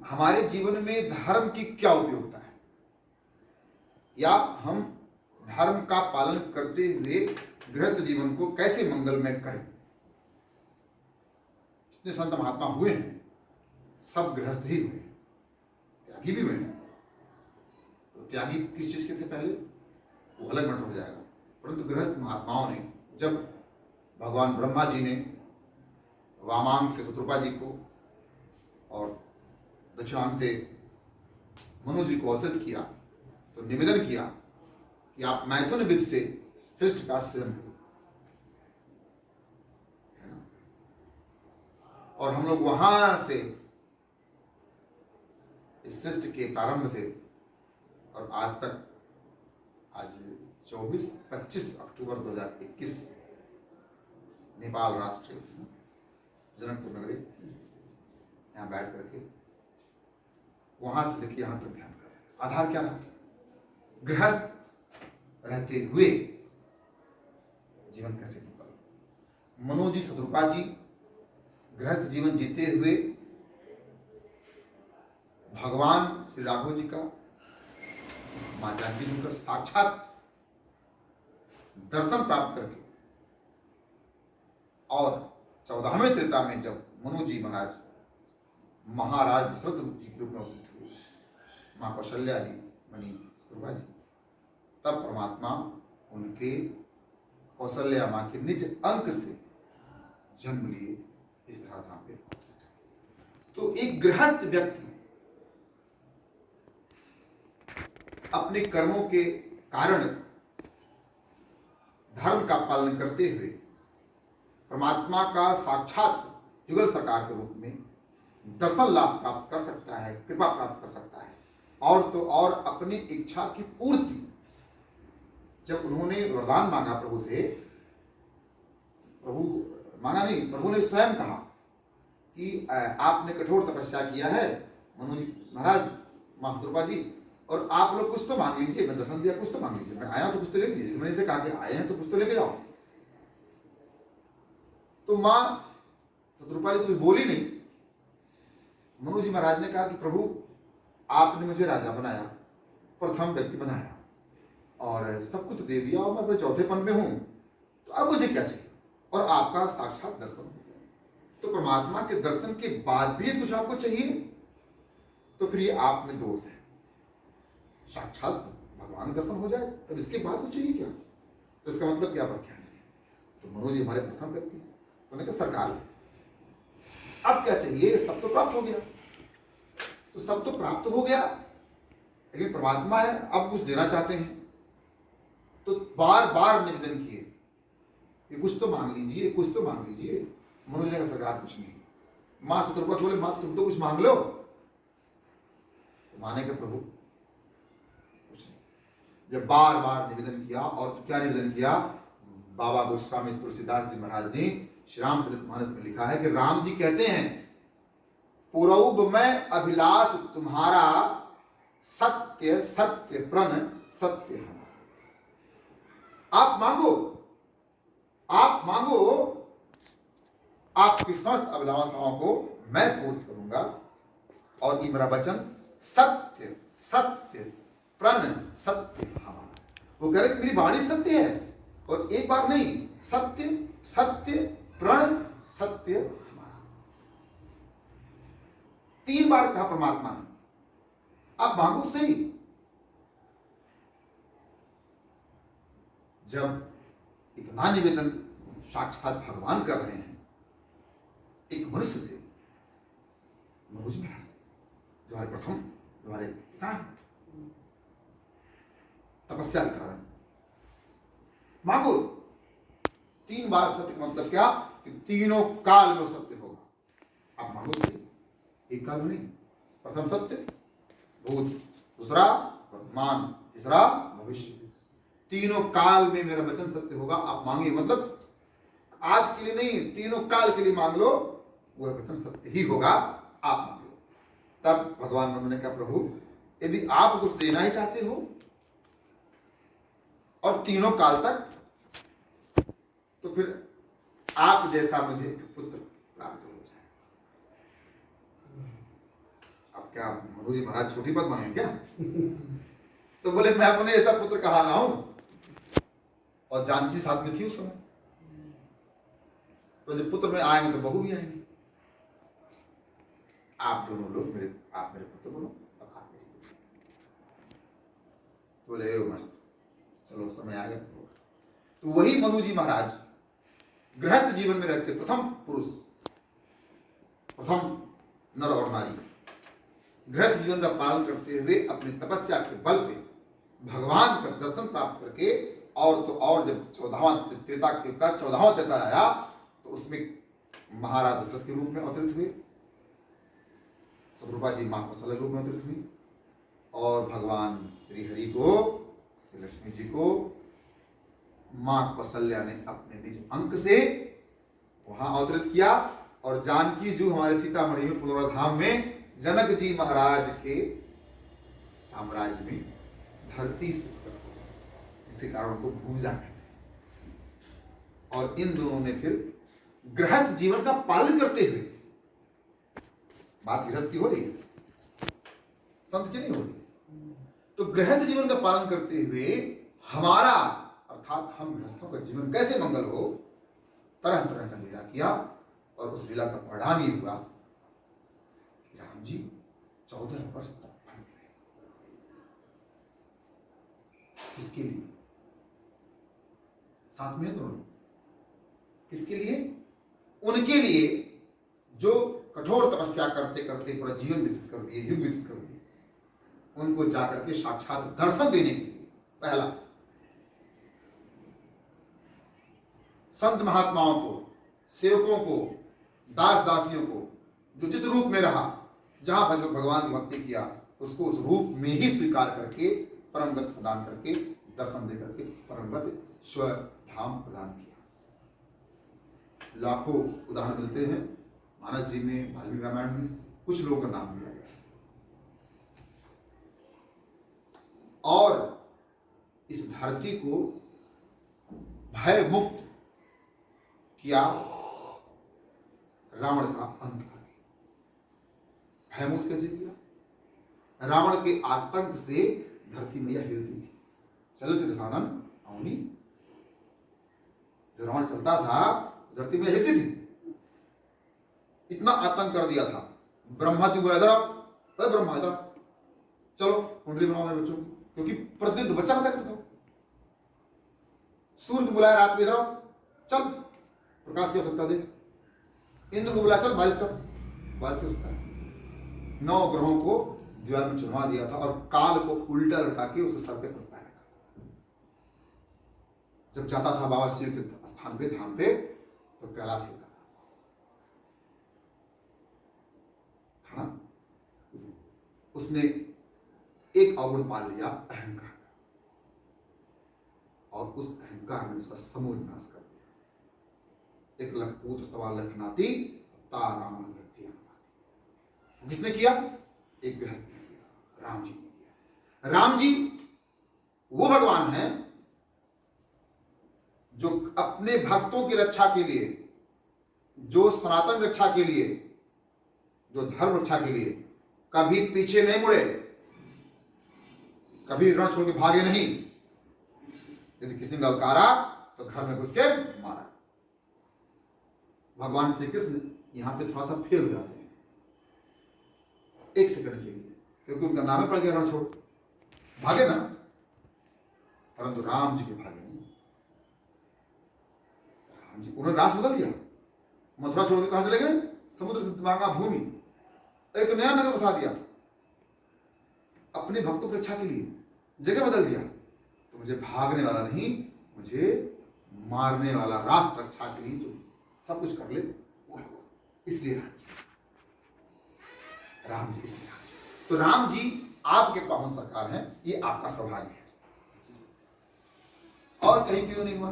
हमारे जीवन में धर्म की क्या उपयोगिता है, या हम धर्म का पालन करते हुए गृहस्थ जीवन को कैसे मंगलमय करें। जितने संत महात्मा हुए हैं सब गृहस्थ ही हुए, त्यागी भी हुए हैं। तो त्यागी किस चीज के थे पहले, वो अलग मैटर हो जाएगा, परंतु गृहस्थ महात्माओं ने जब भगवान ब्रह्मा जी ने वामांग से शत्रुपा जी को और दक्षिणांग से मनु जी को अवतरित किया, तो निवेदन किया कि आप मैथुन विधि से श्रेष्ठ का सृजन करो, है ना। और हम लोग वहां से इस सृष्टि के प्रारंभ से और आज तक, आज 25 अक्टूबर 2021 नेपाल राष्ट्र जनकपुर नगरी, यहाँ बैठ करके वहां से लेकर यहां तक ध्यान कर। आधार क्या रहा, गृहस्थ रहते हुए जीवन कैसे निकल। मनु जी शत्रुपा जी गृहस्थ जीवन जीते हुए भगवान श्री राघव जी का, मां जानकी जी का साक्षात दर्शन प्राप्त करके, और 14वें त्रेता में जब मनु जी महाराज महाराज दशरथ जी के रूप में अवतरित हुए, मां कौशल्या जी, मणि शत्रुपा जी, तब परमात्मा उनके कौशल्या मां के निज अंक से जन्म लिए इस धराधाम पे अवतरित हुए। तो एक गृहस्थ व्यक्ति अपने कर्मों के कारण धर्म का पालन करते हुए परमात्मा का साक्षात युगल सरकार के रूप में दर्शन लाभ प्राप्त कर सकता है, कृपा प्राप्त कर सकता है। और तो और अपनी इच्छा की पूर्ति, जब उन्होंने वरदान मांगा प्रभु से, प्रभु मांगा नहीं, प्रभु ने स्वयं कहा कि आपने कठोर तपस्या किया है मनु जी महाराज, मां शत्रुपा जी, और आप लोग कुछ तो मांग लीजिए, मैं दर्शन दिया, कुछ तो मांग लीजिए, मैं आया तो कुछ तो ले लीजिए। इस मैंने से कहा कि आए हैं तो कुछ तो लेके जाओ। तो मां शत्रुपा जी तो कुछ बोली नहीं। मनु जी महाराज ने कहा कि प्रभु आपने मुझे राजा बनाया, प्रथम व्यक्ति बनाया, और सब कुछ दे दिया, और मैं अपने चौथेपन में हूं, तो अब मुझे क्या चाहिए। और आपका साक्षात दर्शन हो गया, तो परमात्मा के दर्शन के बाद भी कुछ आपको चाहिए, तो फिर ये आप में दोष है। साक्षात भगवान दर्शन हो जाए तब इसके बाद कुछ चाहिए क्या, तो इसका मतलब क्या व्याख्या नहीं है। तो मनु जी हमारे प्रथम व्यक्ति हैं, उन्होंने कहा सरकार अब क्या चाहिए, सब तो प्राप्त हो गया। तो सब तो प्राप्त हो गया, लेकिन परमात्मा है, अब कुछ देना चाहते हैं, तो बार बार निवेदन किए कि कुछ तो मांग लीजिए, कुछ तो मांग लीजिए। मनु जी ने कहा सरकार कुछ नहीं। मां शत्रुपा बोले मां तुम तो कुछ मांग लो। तो माने के प्रभु कुछ नहीं। जब बार बार निवेदन किया, और क्या निवेदन किया, बाबा गोस्वामी तुलसीदास जी महाराज ने श्री रामचरितमानस में लिखा है कि राम जी कहते हैं, पूर्व में अभिलाष तुम्हारा, सत्य सत्य प्रण सत्य हमारा। आप मांगो, आप मांगो, आपकी समस्त अभिलाषाओं को मैं पूर्ण करूंगा, और ये मेरा वचन सत्य सत्य प्रण सत्य हमारा। वो कह रहे मेरी वाणी सत्य है, और एक बार नहीं, सत्य सत्य प्रण सत्य हमारा, 3 बार कहा परमात्मा ने। आप मांगो सही। जब इतना निवेदन साक्षात भगवान कर रहे हैं एक मनुष्य से, मनु जी महाराज से, जो हमारे प्रथम, जो हमारे पिता हैं, तपस्या के कारण मांगो। 3 बार सत्य का मतलब क्या, कि तीनों काल में सत्य होगा। आप मांगो सही, एक काल में नहीं। प्रथम सत्य भूत, दूसरा वर्तमान, तीसरा भविष्य, तीनों काल में मेरा वचन सत्य होगा। आप मांगिए, मतलब आज के लिए नहीं, तीनों काल के लिए मांग लो, वह वचन सत्य ही होगा। आप मांग लो। तब भगवान मनु ने कहा प्रभु यदि आप कुछ देना ही चाहते हो और तीनों काल तक, तो फिर आप जैसा मुझे एक पुत्र प्राप्त हो जाए। अब क्या मनु जी महाराज छोटी पद मांगे क्या? तो बोले मैं अपने ऐसा पुत्र कहाँ लाऊं, और जानकी साथ में थी उस समय। तो जब पुत्र में आएंगे तो बहू भी आएंगी, आप दोनों लोग मेरे, आप मेरे पुत्र बनो और आप मेरी पुत्री। बोले ओ मस्त, चलो समय आ गया। तो वही मनु जी महाराज गृहस्थ जीवन में रहते प्रथम पुरुष, प्रथम नर और नारी, गृहस्थ जीवन का पालन करते हुए अपनी तपस्या के बल पे भगवान का दर्शन प्राप्त करके, और तो और जब 14वां त्रेता का 14वां त्रेता आया तो उसमें महाराज दशरथ के रूप में अवतरित हुए, शत्रुपा जी मां कौशल्या रूप में अवतरित हुई, और भगवान श्री हरि को, श्री लक्ष्मी जी को मां कौशल्या ने अपने निज अंक से वहां अवतरित किया, और जानकी जो हमारे सीतामढ़ी में पुनौरा धाम में जनक जी महाराज के साम्राज्य में धरती से, जिसके कारण उनको भूजा कहते हैं। और इन दोनों ने फिर गृहस्थ जीवन का पालन करते हुए, बात गृहस्थ की हो रही है, संत की नहीं हो रही, तो गृहस्थ जीवन का पालन करते हुए हमारा, अर्थात हम गृहस्थों का जीवन कैसे मंगल हो, तरह तरह का लीला किया, और उस लीला का परिणाम ये हुआ कि राम जी 14 वर्ष तक बन गए। किसके लिए? साथ में दोनों, किसके लिए? उनके लिए जो कठोर तपस्या करते करते पूरा जीवन व्यतीत कर दिए, युग व्यतीत कर दिए, उनको जाकर के साक्षात दर्शन देने के लिए। पहला, संत महात्माओं को, सेवकों को, दास दासियों को, जो जिस रूप में रहा, जहां भगवान की भक्ति किया, उसको उस रूप में ही स्वीकार करके परम गति प्रदान करके, दर्शन दे करके परम गति स्व धाम प्रदान किया। लाखों उदाहरण मिलते हैं मानस जी में, वाल्मीकि रामायण में, कुछ लोगों का नाम दिया गया। और इस धरती को भय मुक्त किया रावण का अंत करके। भय मुक्त कैसे किया? रावण के आतंक से धरती मैया हिलती थी, चलते दशानन अवनी, जो रावण चलता था धरती में हिलती थी, इतना आतंक कर दिया था। ब्रह्मा जी बोला, इधर ब्रह्मा इधर चलो कुंडली बनाओ मेरे बच्चों की, क्योंकि प्रतिदिन तो बच्चा पैदा करता था। सूर्य को बुलाया रात में, इधर चल प्रकाश की आवश्यकता दे। इंद्र को बुलाया, चल बारिश कर, बारिश की आवश्यकता है। 9 ग्रहों को दीवार में चुनवा दिया था, और काल को उल्टा लटका के उसके सर पे पैर रखा। जब जाता था बाबा शिव के स्थान पे, धाम पे, तो कैलाश हिलता था ना। उसने एक अवगुण पाल लिया, अहंकार का, और उस अहंकार ने उसका समूल नाश कर दिया। 1 लख पूत सवा लख नाती ताराम व्यक्ति। किसने किया? एक गृहस्थ ने किया, राम जी ने किया। राम जी वो भगवान हैं जो अपने भक्तों की रक्षा के लिए, जो सनातन रक्षा के लिए, जो धर्म रक्षा के लिए कभी पीछे नहीं मुड़े, कभी रण छोड़ के भागे नहीं। यदि किसी ने ललकारा तो घर में घुस के मारा। भगवान श्री कृष्ण यहां पे थोड़ा सा फेल हो जाते हैं 1 सेकंड के लिए, क्योंकि उनका नाम पड़ गया रण छोड़, भागे ना, परंतु राम जी के भागे नहीं। राम जी, उन्होंने रास बदल दिया, मथुरा छोड़ के कहां चले गए? समुद्र से मांगा भूमि, एक नया नगर बसा दिया अपने भक्तों की रक्षा के लिए, जगह बदल दिया। तो मुझे भागने वाला नहीं, मुझे मारने वाला, राष्ट्र रक्षा के लिए जो सब कुछ कर ले, इसलिए राम जी इसलिए राम जी। तो राम जी आपके पावन सरकार हैं, ये आपका सौभाग्य है, और कहीं क्यों नहीं हुआ।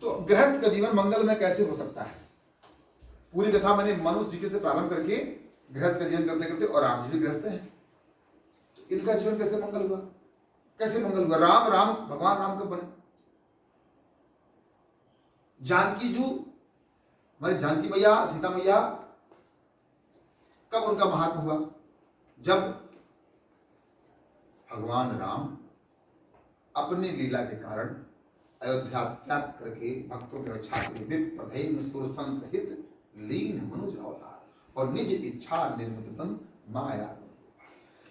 तो गृहस्थ का जीवन मंगल में कैसे हो सकता है? पूरी कथा मैंने मनुष्य जी से प्रारंभ करके गृहस्थ का जीवन करते करते, और राम जी भी गृहस्थ हैं, तो इनका जीवन कैसे मंगल हुआ? कैसे मंगल हुआ? राम राम भगवान राम कब बने? जानकी जो हमारी जानकी मैया, सीता मैया, कब उनका महात्मा हुआ? जब भगवान राम अपनी लीला के कारण अयोध्या त्याग करके भक्तों की रक्षा के लिए विप्रधेन सुर संत हित लीन मनुज अवतार और निज इच्छा निर्मित तन माया।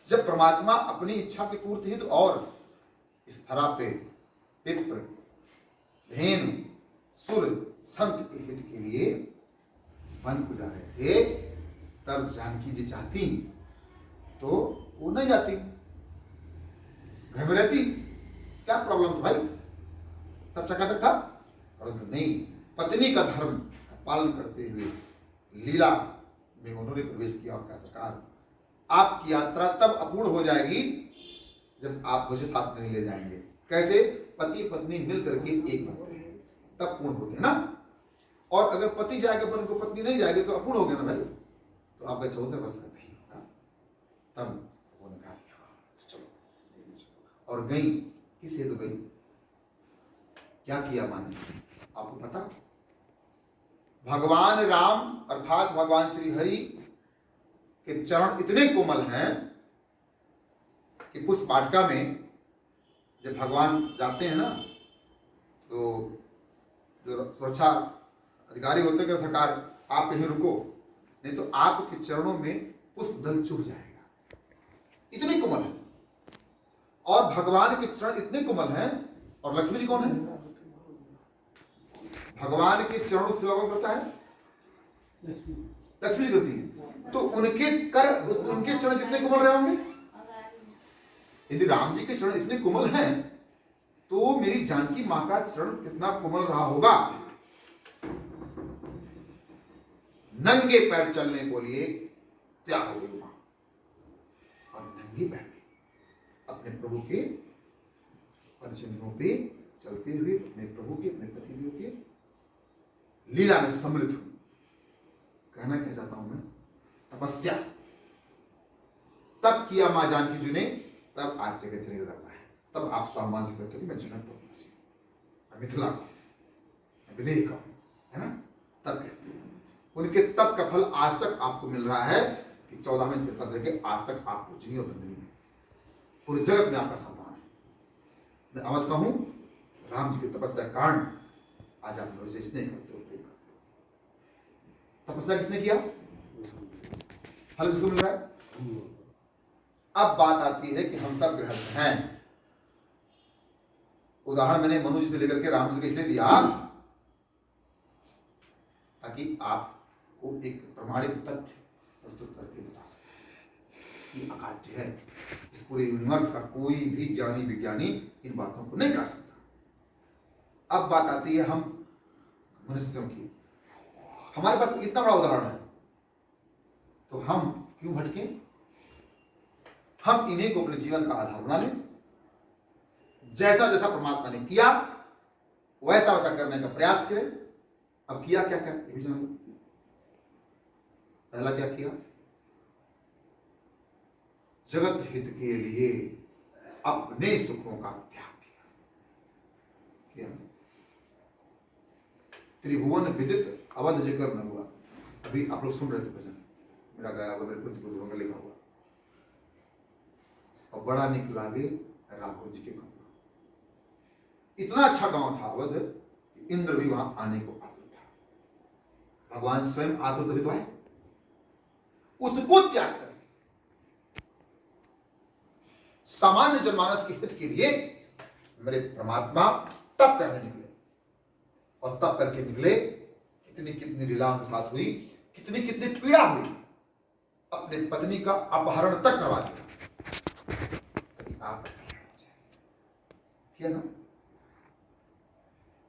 जब परमात्मा अपनी इच्छा की पूर्ति हेतु और इस धरा पे विप्र धेनु सुर संत के हित के लिए वन को जा रहे थे, तब जानकी जी चाहती तो वो नहीं जाती, घर में रहती, क्या प्रॉब्लम था भाई, सब चकाचक था। परंतु नहीं, पत्नी का धर्म पालन करते हुए लीला में उन्होंने प्रवेश किया और कहा सरकार आपकी यात्रा तब अपूर्ण हो जाएगी जब आप मुझे साथ नहीं ले जाएंगे। कैसे? पति पत्नी मिल करके एक बनते हैं तब पूर्ण होते हैं ना। और अगर पति जाएगा पर उनको पत्नी नहीं जाएगी तो अपूर्ण हो गया ना भाई। तो आपका 14 वर्ष का नहीं होगा। तब उन्होंने कहा कि हाँ चलो, और गई। किस हेतु गई? क्या किया माने आपको पता? भगवान राम अर्थात भगवान श्री हरि के चरण इतने कोमल हैं कि पुष्प वाटिका में जब भगवान जाते हैं ना, तो जो सुरक्षा अधिकारी होते हैं कि सरकार आप यहीं रुको, नहीं तो आपके चरणों में पुष्प दल चुभ जाएगा, इतने कोमल है। और भगवान के चरण इतने कोमल हैं। और लक्ष्मी जी कौन है? भगवान के चरणों से सेवा कौन करता है? लक्ष्मी जी करती है। तो उनके चरण कितने कोमल रहे होंगे? यदि राम जी के चरण इतने कोमल हैं तो मेरी जानकी मां का चरण कितना कोमल रहा होगा। नंगे पैर चलने को लिए त्याग हो गई मां, और नंगे पैर अपने प्रभु के पदचिन्हों पे चलते हुए अपने प्रभु के अपने पतिदेव के लीला में सम्मिलित हुई। कहना क्या चाहता हूं मैं, तपस्या तब किया मां जानकी जी ने, तब आज जगह चले जाता है। तब आप स्वाभिमान से कहते हो कि मैं जनक मैं मिथिला का, मैं विदेह का, है ना? तब कहते हैं उनके तब का फल आज तक आपको मिल रहा है कि 14वें तीर्थ से लेकर आज तक आप पूजनीय और वंदनीय हैं। पूरे जगत में आपका सम्मान है। मैं अवध का हूं, राम जी की तपस्या के कारण आज आप मुझे स्नेह करते हो, प्रेम करते हो। तपस्या किसने किया? फल किसको मिल रहा है? अब बात आती है कि हम सब गृहस्थ हैं। उदाहरण मैंने मनु जी से लेकर के राम जी को इसलिए दिया ताकि आपको एक प्रमाणित तथ्य प्रस्तुत करके बता सके कि अकाट्य है। इस पूरे यूनिवर्स का कोई भी ज्ञानी विज्ञानी इन बातों को नहीं काट सकता। अब बात आती है हम मनुष्यों की। हमारे पास इतना बड़ा उदाहरण है तो हम क्यों भटके? हम इन्हीं को अपने जीवन का आधार बना लें। जैसा जैसा परमात्मा ने किया वैसा वैसा करने का प्रयास करें। अब किया क्या क्या ये भी जान लो। पहला क्या किया? जगत हित के लिए अपने सुखों का त्याग किया। त्रिभुवन विदित अवध जिक्र न हुआ। अभी आप लोग सुन रहे थे भजन, मेरा गाया हुआ मेरे कुछ गुरुओं का लिखा हुआ। और बड़ा निक लागे राघव जी के गाँव। इतना अच्छा गांव था अवध, इंद्र भी वहां आने को आतुर था। भगवान स्वयं आतुर तभी तो है। उसको त्याग करके सामान्य जनमानस के हित के लिए मेरे परमात्मा तब करने निकले। और तब करके निकले, कितनी कितनी लीला उनके साथ हुई, कितनी कितनी पीड़ा हुई। अपने पत्नी का अपहरण तक करवा दिया। आप किया ना?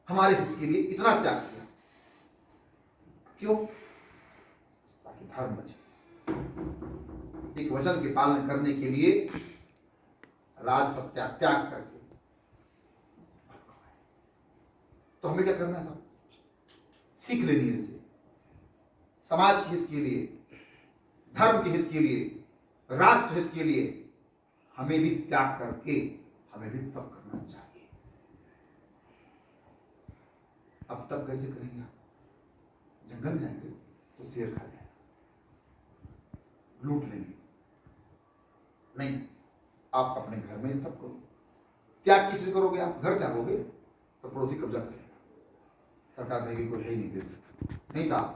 हमारे हित के लिए इतना त्याग किया। क्यों? ताकि धर्म बचे। एक वचन के पालन करने के लिए राज सत्याग त्याग करके। तो हमें क्या करना है साहब? सीख लेनी है इसे। समाज के हित के लिए, धर्म के हित के लिए, राष्ट्र हित के लिए हमें भी त्याग करके हमें भी तप करना चाहिए। अब तब कैसे करेंगे आप? जंगल में जाएंगे तो शेर खा जाएगा, लूट लेंगे, नहीं, आप अपने घर में तब करो। त्याग किसी से करोगे? आप घर त्यागोगे तो पड़ोसी कब्जा करेगा, सरकार कहेगी कोई है ही नहीं देता। नहीं साहब,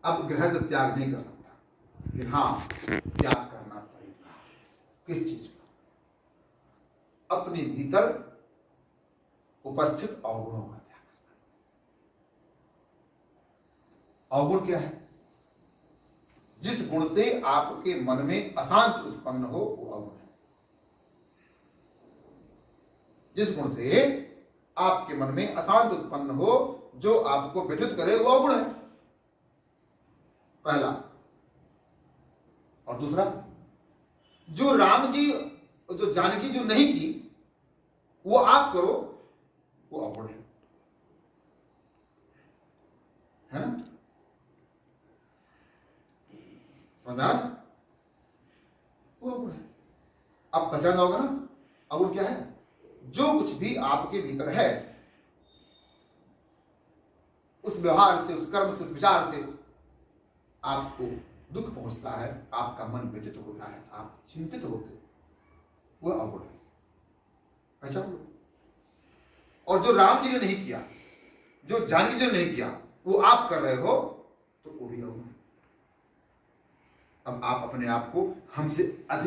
अब गृहस्थ त्याग नहीं कर सकता, लेकिन हाँ त्याग करना पड़ेगा। किस चीज का? अपने भीतर उपस्थित अवगुणों का त्याग करना। अवगुण क्या है? जिस गुण से आपके मन में अशांति उत्पन्न हो वो अवगुण है। जिस गुण से आपके मन में अशांति उत्पन्न हो, जो आपको व्यथित करे, वो अवगुण है, पहला। और दूसरा, जो राम जी जो जानकी जो नहीं की वो आप करो, वो अवगुण है ना? समझ आ रहा? वो अवगुण है। अब पहचान होगा ना अवगुण क्या है? जो कुछ भी आपके भीतर है, उस व्यवहार से, उस कर्म से, उस विचार से आपको दुख पहुंचता है, आपका मन व्यथित होता है, आप चिंतित होते हो, वह अवगुण है। पहचान लो। और जो राम जी ने नहीं किया, जो जानकी जी ने नहीं किया, वो आप कर रहे हो, तो वो भी अवगुण है। अब आप अपने आप को हमसे अधिक